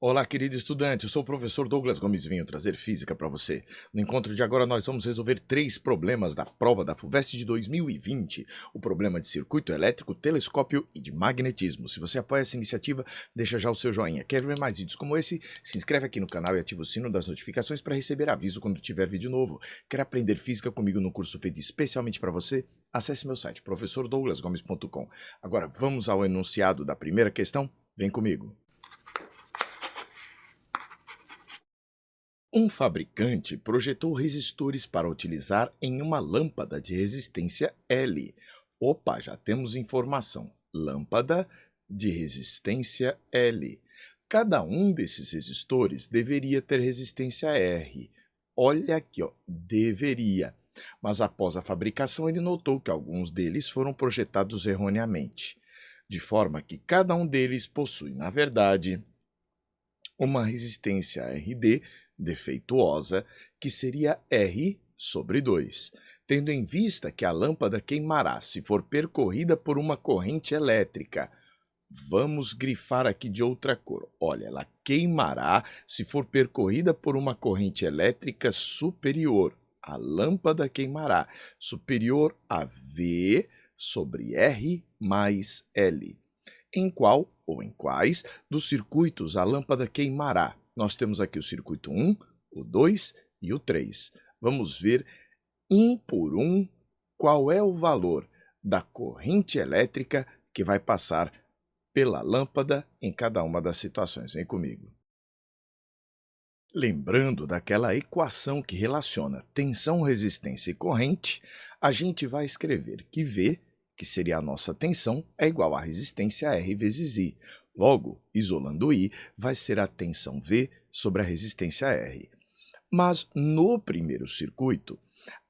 Olá, querido estudante, eu sou o professor Douglas Gomes e venho trazer física para você. No encontro de agora nós vamos resolver 3 problemas da prova da FUVEST de 2020. O problema de circuito elétrico, telescópio e de magnetismo. Se você apoia essa iniciativa, deixa já o seu joinha. Quer ver mais vídeos como esse? Se inscreve aqui no canal e ativa o sino das notificações para receber aviso quando tiver vídeo novo. Quer aprender física comigo no curso feito especialmente para você? Acesse meu site, professordouglasgomes.com. Agora vamos ao enunciado da primeira questão? Vem comigo. Um fabricante projetou resistores para utilizar em uma lâmpada de resistência L. Opa, já temos informação. Lâmpada de resistência L. Cada um desses resistores deveria ter resistência R. Olha aqui, ó, deveria. Mas após a fabricação ele notou que alguns deles foram projetados erroneamente, de forma que cada um deles possui, na verdade, uma resistência RD defeituosa, que seria R sobre 2, tendo em vista que a lâmpada queimará se for percorrida por uma corrente elétrica. Vamos grifar aqui de outra cor. Olha, ela queimará se for percorrida por uma corrente elétrica superior. A lâmpada queimará superior a V sobre R mais L. Em qual ou em quais dos circuitos a lâmpada queimará? Nós temos aqui o circuito 1, o 2 e o 3. Vamos ver um por um qual é o valor da corrente elétrica que vai passar pela lâmpada em cada uma das situações. Vem comigo. Lembrando daquela equação que relaciona tensão, resistência e corrente, a gente vai escrever que V, que seria a nossa tensão, é igual à resistência R vezes I. Logo, isolando I, vai ser a tensão V sobre a resistência R. Mas no primeiro circuito,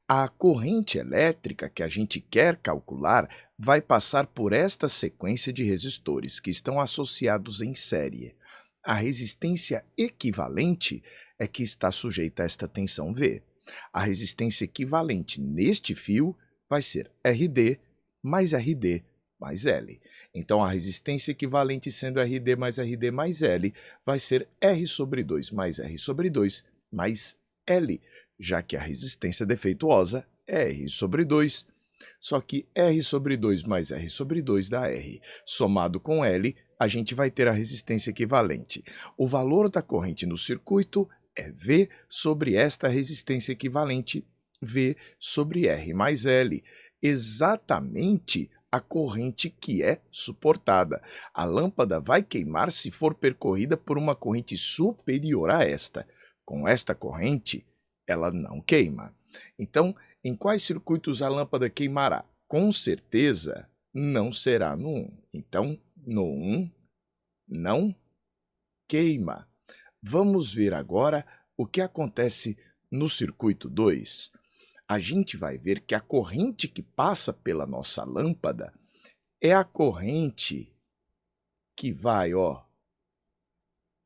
a corrente elétrica que a gente quer calcular vai passar por esta sequência de resistores que estão associados em série. A resistência equivalente é que está sujeita a esta tensão V. A resistência equivalente neste fio vai ser RD mais RD mais L. Então, a resistência equivalente sendo RD mais L vai ser R sobre 2 mais R sobre 2 mais L, já que a resistência defeituosa é R sobre 2. Só que R sobre 2 mais R sobre 2 dá R. Somado com L, a gente vai ter a resistência equivalente. O valor da corrente no circuito é V sobre esta resistência equivalente, V sobre R mais L. Exatamente a corrente que é suportada. A lâmpada vai queimar se for percorrida por uma corrente superior a esta. Com esta corrente, ela não queima. Então, em quais circuitos a lâmpada queimará? Com certeza, não será no 1. Então, no 1, não queima. Vamos ver agora o que acontece no circuito 2. A gente vai ver que a corrente que passa pela nossa lâmpada é a corrente que vai,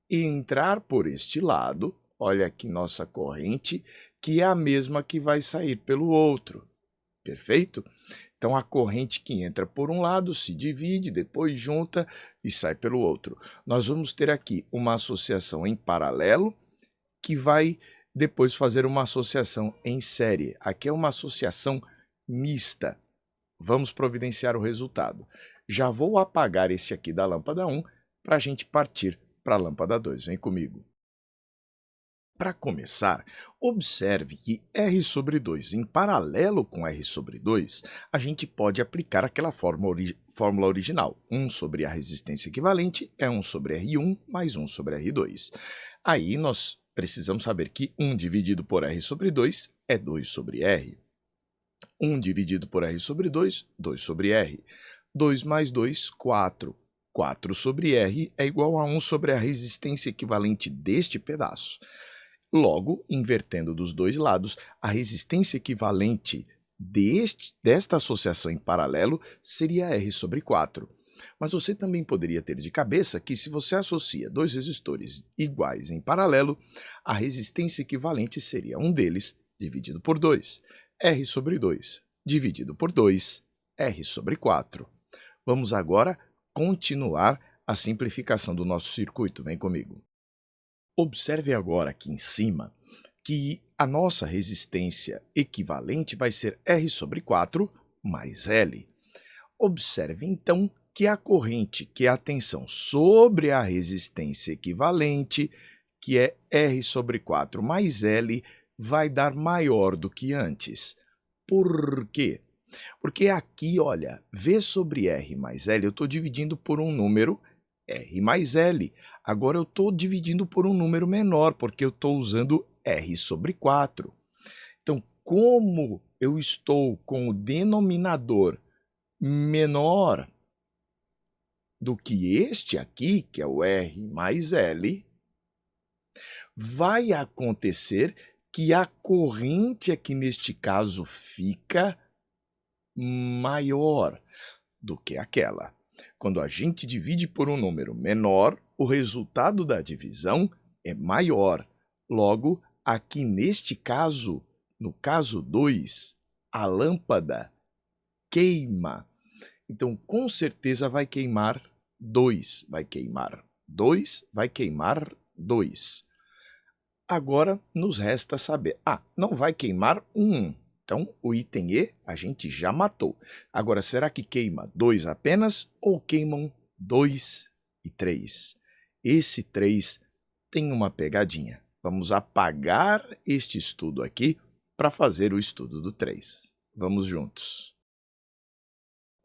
entrar por este lado. Olha aqui nossa corrente, que é a mesma que vai sair pelo outro. Perfeito? Então, a corrente que entra por um lado se divide, depois junta e sai pelo outro. Nós vamos ter aqui uma associação em paralelo que vai depois fazer uma associação em série. Aqui é uma associação mista. Vamos providenciar o resultado. Já vou apagar este aqui da lâmpada 1 para a gente partir para a lâmpada 2. Vem comigo. Para começar, observe que R sobre 2 em paralelo com R sobre 2, a gente pode aplicar aquela fórmula original. 1 sobre a resistência equivalente é 1 sobre R1 mais 1 sobre R2. Aí nós precisamos saber que 1 dividido por R sobre 2 é 2 sobre R. 1 dividido por R sobre 2, 2 sobre R. 2 mais 2, 4. 4 sobre R é igual a 1 sobre a resistência equivalente deste pedaço. Logo, invertendo dos dois lados, a resistência equivalente desta associação em paralelo seria R sobre 4. Mas você também poderia ter de cabeça que se você associa dois resistores iguais em paralelo, a resistência equivalente seria um deles dividido por 2. R sobre 2 dividido por 2, R sobre 4. Vamos agora continuar a simplificação do nosso circuito. Vem comigo. Observe agora aqui em cima que a nossa resistência equivalente vai ser R sobre 4 mais L. Observe então que a corrente, que é a tensão sobre a resistência equivalente, que é R sobre 4 mais L, vai dar maior do que antes. Por quê? Porque aqui, olha, V sobre R mais L, eu estou dividindo por um número R mais L. Agora eu estou dividindo por um número menor, porque eu estou usando R sobre 4. Então, como eu estou com o denominador menor do que este aqui, que é o R mais L, vai acontecer que a corrente aqui neste caso fica maior do que aquela. Quando a gente divide por um número menor, o resultado da divisão é maior. Logo, aqui neste caso, no caso 2, a lâmpada queima. Então, com certeza vai queimar 2, vai queimar 2, vai queimar 2. Agora, nos resta saber, não vai queimar 1. Então, o item E a gente já matou. Agora, será que queima 2 apenas ou queimam 2 e 3? Esse 3 tem uma pegadinha. Vamos apagar este estudo aqui para fazer o estudo do 3. Vamos juntos.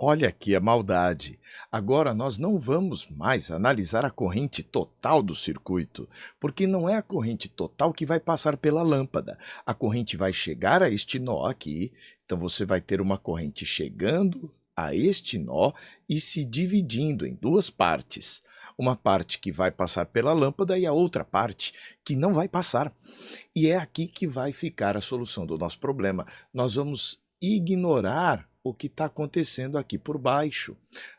Olha aqui a maldade. Agora nós não vamos mais analisar a corrente total do circuito, porque não é a corrente total que vai passar pela lâmpada. A corrente vai chegar a este nó aqui, então você vai ter uma corrente chegando a este nó e se dividindo em duas partes. Uma parte que vai passar pela lâmpada e a outra parte que não vai passar. E é aqui que vai ficar a solução do nosso problema. Nós vamos ignorar o que está acontecendo aqui por baixo.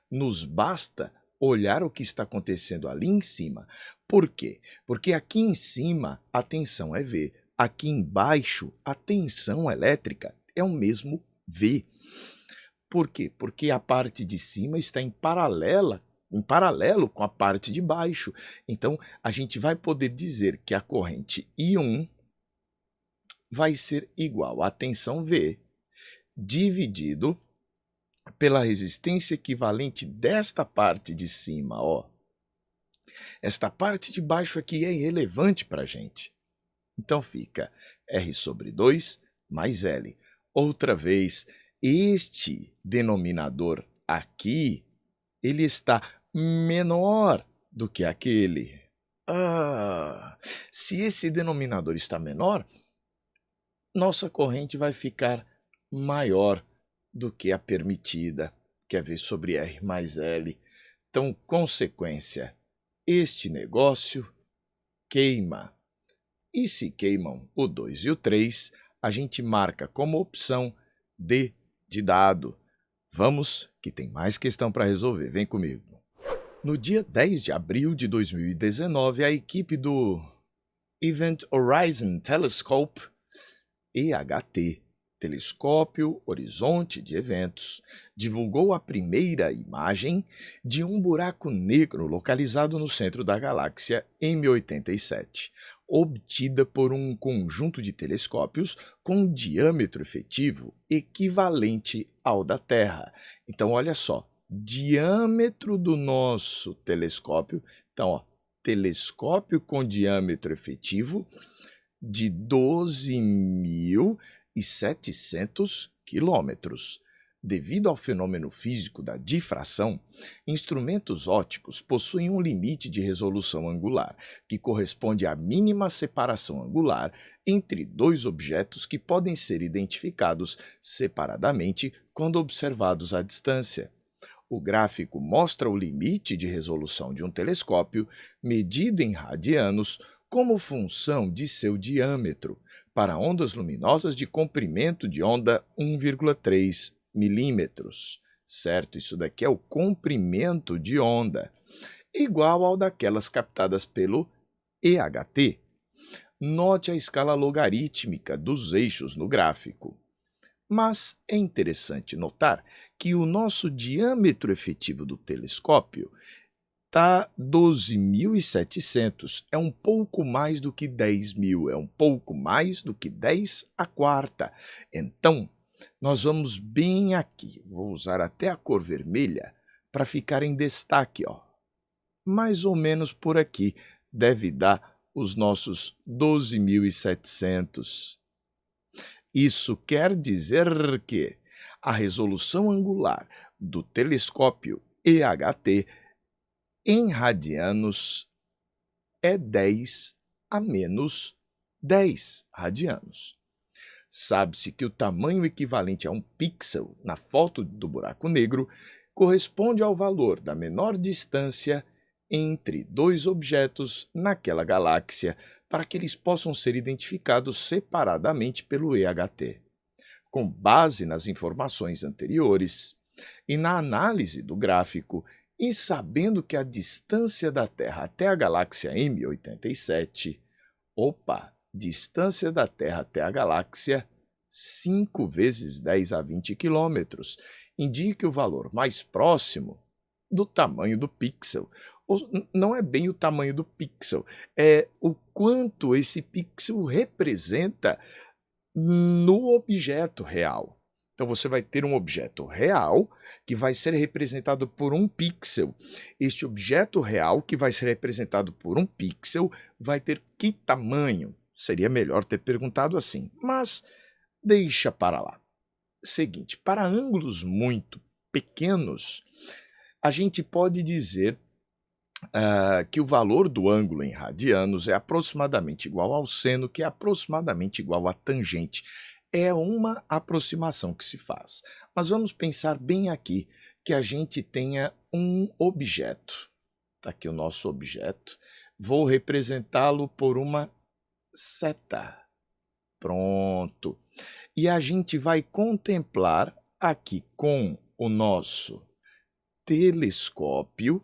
Nos basta olhar o que está acontecendo ali em cima. Por quê? Porque aqui em cima a tensão é V, aqui embaixo a tensão elétrica é o mesmo V. Por quê? Porque a parte de cima está em paralelo com a parte de baixo. Então, a gente vai poder dizer que a corrente I1 vai ser igual à tensão V dividido pela resistência equivalente desta parte de cima, ó. Esta parte de baixo aqui é irrelevante para a gente. Então fica R sobre 2 mais L. Outra vez, este denominador aqui, ele está menor do que aquele. Se esse denominador está menor, nossa corrente vai ficar maior do que a permitida, que é V sobre R mais L. Então, consequência, este negócio queima. E se queimam o 2 e o 3, a gente marca como opção D de dado. Vamos, que tem mais questão para resolver. Vem comigo. No dia 10 de abril de 2019, a equipe do Event Horizon Telescope, EHT, Telescópio Horizonte de Eventos, divulgou a primeira imagem de um buraco negro localizado no centro da galáxia M87, obtida por um conjunto de telescópios com diâmetro efetivo equivalente ao da Terra. Então, olha só, diâmetro do nosso telescópio, então, telescópio com diâmetro efetivo de 12.700 quilômetros. Devido ao fenômeno físico da difração, instrumentos ópticos possuem um limite de resolução angular, que corresponde à mínima separação angular entre dois objetos que podem ser identificados separadamente quando observados à distância. O gráfico mostra o limite de resolução de um telescópio, medido em radianos, como função de seu diâmetro, para ondas luminosas de comprimento de onda 1,3 milímetros. Certo? Isso daqui é o comprimento de onda, igual ao daquelas captadas pelo EHT. Note a escala logarítmica dos eixos no gráfico. Mas é interessante notar que o nosso diâmetro efetivo do telescópio tá 12.700, é um pouco mais do que 10.000, é um pouco mais do que 10 a quarta. Então, nós vamos bem aqui, vou usar até a cor vermelha para ficar em destaque, ó. Mais ou menos por aqui, deve dar os nossos 12.700. Isso quer dizer que a resolução angular do telescópio EHT em radianos é 10 a menos 10 radianos. Sabe-se que o tamanho equivalente a um pixel na foto do buraco negro corresponde ao valor da menor distância entre dois objetos naquela galáxia para que eles possam ser identificados separadamente pelo EHT. Com base nas informações anteriores e na análise do gráfico, e sabendo que a distância da Terra até a galáxia M87, distância da Terra até a galáxia, 5 vezes 10 a 20 quilômetros, indica o valor mais próximo do tamanho do pixel. Não é bem o tamanho do pixel, é o quanto esse pixel representa no objeto real. Então você vai ter um objeto real que vai ser representado por um pixel. Este objeto real que vai ser representado por um pixel vai ter que tamanho? Seria melhor ter perguntado assim, mas deixa para lá. Seguinte, para ângulos muito pequenos, a gente pode dizer que o valor do ângulo em radianos é aproximadamente igual ao seno, que é aproximadamente igual à tangente. É uma aproximação que se faz. Mas vamos pensar bem aqui que a gente tenha um objeto. Está aqui o nosso objeto. Vou representá-lo por uma seta. Pronto. E a gente vai contemplar aqui com o nosso telescópio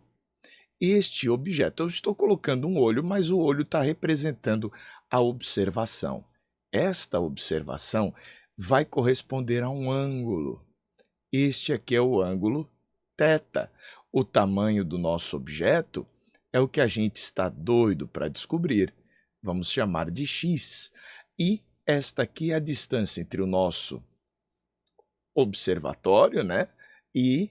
este objeto. Eu estou colocando um olho, mas o olho está representando a observação. Esta observação vai corresponder a um ângulo. Este aqui é o ângulo θ. O tamanho do nosso objeto é o que a gente está doido para descobrir. Vamos chamar de x. E esta aqui é a distância entre o nosso observatório, né, e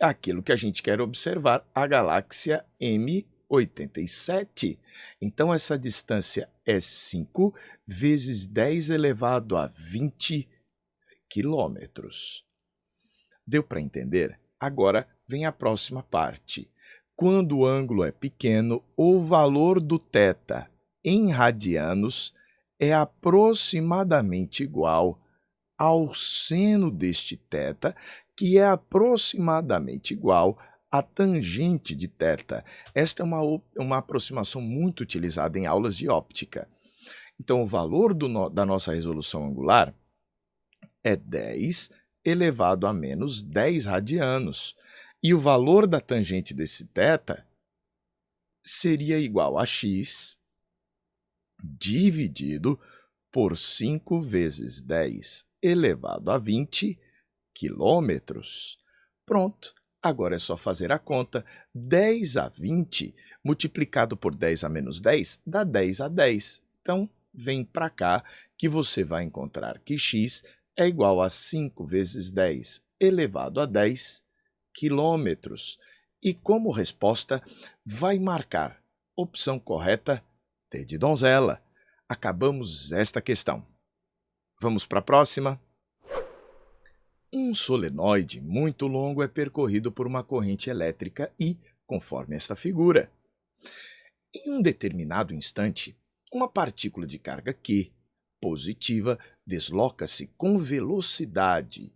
aquilo que a gente quer observar, a galáxia M87. Então, essa distância é 5 vezes 10 elevado a 20 quilômetros. Deu para entender? Agora vem a próxima parte. Quando o ângulo é pequeno, o valor do θ em radianos é aproximadamente igual ao seno deste θ, que é aproximadamente igual à tangente de θ. Esta é uma aproximação muito utilizada em aulas de óptica. Então, o valor da nossa resolução angular é 10 elevado a menos 10 radianos. E o valor da tangente desse θ seria igual a x dividido por 5 vezes 10 elevado a 20 quilômetros. Pronto, agora é só fazer a conta. 10 a 20 multiplicado por 10 a menos 10 dá 10 a 10. Então, vem para cá que você vai encontrar que x é igual a 5 vezes 10 elevado a 10 quilômetros. E como resposta, vai marcar opção correta T de donzela. Acabamos esta questão. Vamos para a próxima? Um solenoide muito longo é percorrido por uma corrente elétrica e, conforme esta figura, em um determinado instante, uma partícula de carga Q positiva desloca-se com velocidade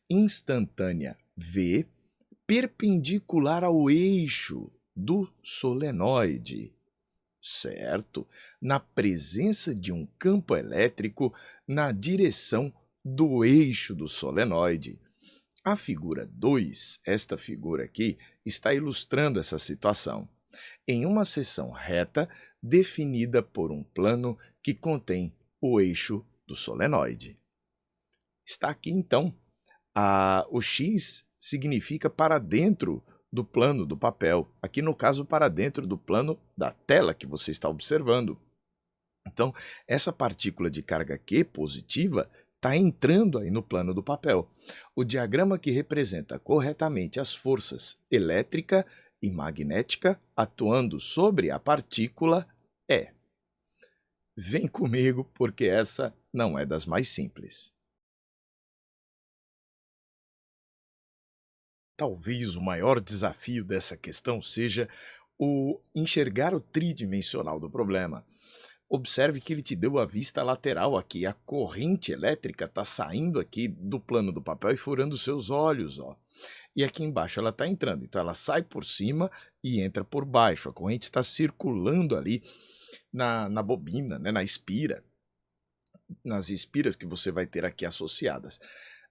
instantânea v perpendicular ao eixo do solenoide, certo? Na presença de um campo elétrico na direção do eixo do solenoide. A figura 2, esta figura aqui, está ilustrando essa situação. Em uma seção reta definida por um plano que contém o eixo do solenoide. Está aqui então, o x significa para dentro do plano do papel, aqui no caso para dentro do plano da tela que você está observando. Então, essa partícula de carga Q positiva está entrando aí no plano do papel. O diagrama que representa corretamente as forças elétrica e magnética atuando sobre a partícula é. Vem comigo, porque essa não é das mais simples. Talvez o maior desafio dessa questão seja o enxergar o tridimensional do problema. Observe que ele te deu a vista lateral aqui, a corrente elétrica está saindo aqui do plano do papel e furando seus olhos, ó. E aqui embaixo ela está entrando, então ela sai por cima e entra por baixo. A corrente está circulando ali na bobina, né, na espira, nas espiras que você vai ter aqui associadas.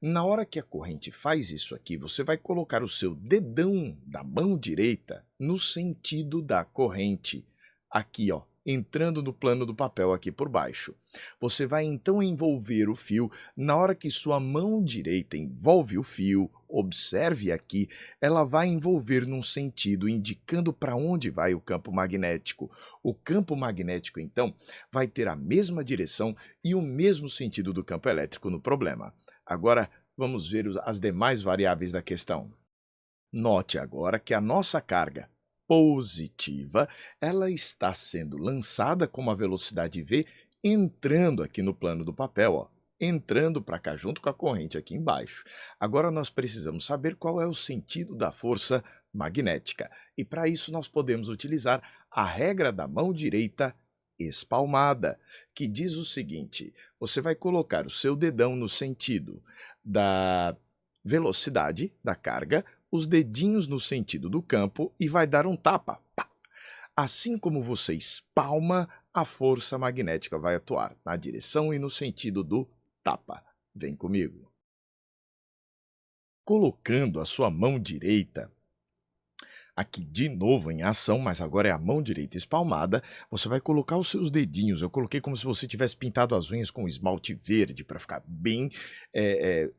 Na hora que a corrente faz isso aqui, você vai colocar o seu dedão da mão direita no sentido da corrente, aqui ó, entrando no plano do papel aqui por baixo. Você vai então envolver o fio. Na hora que sua mão direita envolve o fio, observe aqui, ela vai envolver num sentido indicando para onde vai o campo magnético. O campo magnético, então, vai ter a mesma direção e o mesmo sentido do campo elétrico no problema. Agora, vamos ver as demais variáveis da questão. Note agora que a nossa carga positiva, ela está sendo lançada com uma velocidade v entrando aqui no plano do papel, ó, entrando para cá junto com a corrente aqui embaixo. Agora nós precisamos saber qual é o sentido da força magnética. E para isso nós podemos utilizar a regra da mão direita espalmada, que diz o seguinte: você vai colocar o seu dedão no sentido da velocidade da carga, os dedinhos no sentido do campo e vai dar um tapa. Pá! Assim como você espalma, a força magnética vai atuar na direção e no sentido do tapa. Vem comigo. Colocando a sua mão direita aqui de novo em ação, mas agora é a mão direita espalmada, você vai colocar os seus dedinhos. Eu coloquei como se você tivesse pintado as unhas com esmalte verde, para ficar bem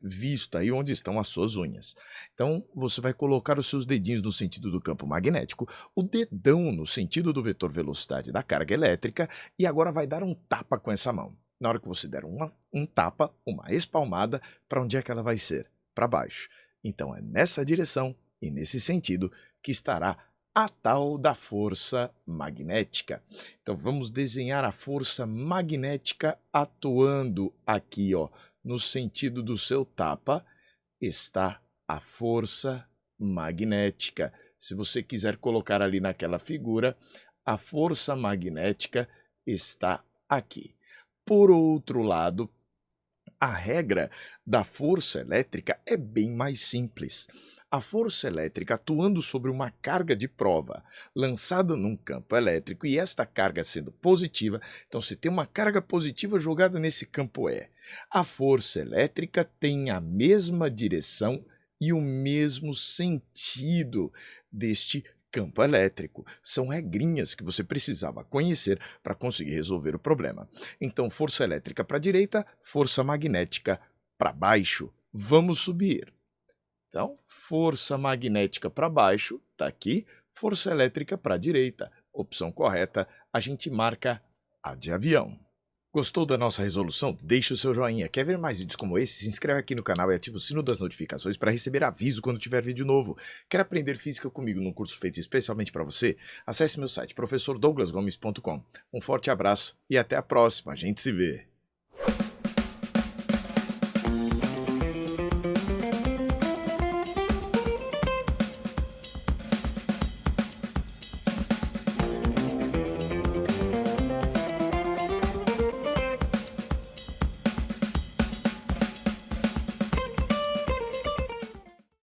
visto aí onde estão as suas unhas. Então, você vai colocar os seus dedinhos no sentido do campo magnético, o dedão no sentido do vetor velocidade da carga elétrica, e agora vai dar um tapa com essa mão. Na hora que você der um tapa, uma espalmada, para onde é que ela vai ser? Para baixo. Então, é nessa direção e nesse sentido que estará a tal da força magnética. Então vamos desenhar a força magnética atuando aqui, ó, no sentido do seu tapa, está a força magnética. Se você quiser colocar ali naquela figura, a força magnética está aqui. Por outro lado, a regra da força elétrica é bem mais simples. A força elétrica atuando sobre uma carga de prova lançada num campo elétrico e esta carga sendo positiva, então se tem uma carga positiva jogada nesse campo E, a força elétrica tem a mesma direção e o mesmo sentido deste campo elétrico. São regrinhas que você precisava conhecer para conseguir resolver o problema. Então, força elétrica para a direita, força magnética para baixo. Vamos subir. Então, força magnética para baixo, está aqui, força elétrica para a direita. Opção correta, a gente marca a de avião. Gostou da nossa resolução? Deixe o seu joinha. Quer ver mais vídeos como esse? Se inscreve aqui no canal e ativa o sino das notificações para receber aviso quando tiver vídeo novo. Quer aprender física comigo num curso feito especialmente para você? Acesse meu site professordouglasgomes.com. Um forte abraço e até a próxima. A gente se vê.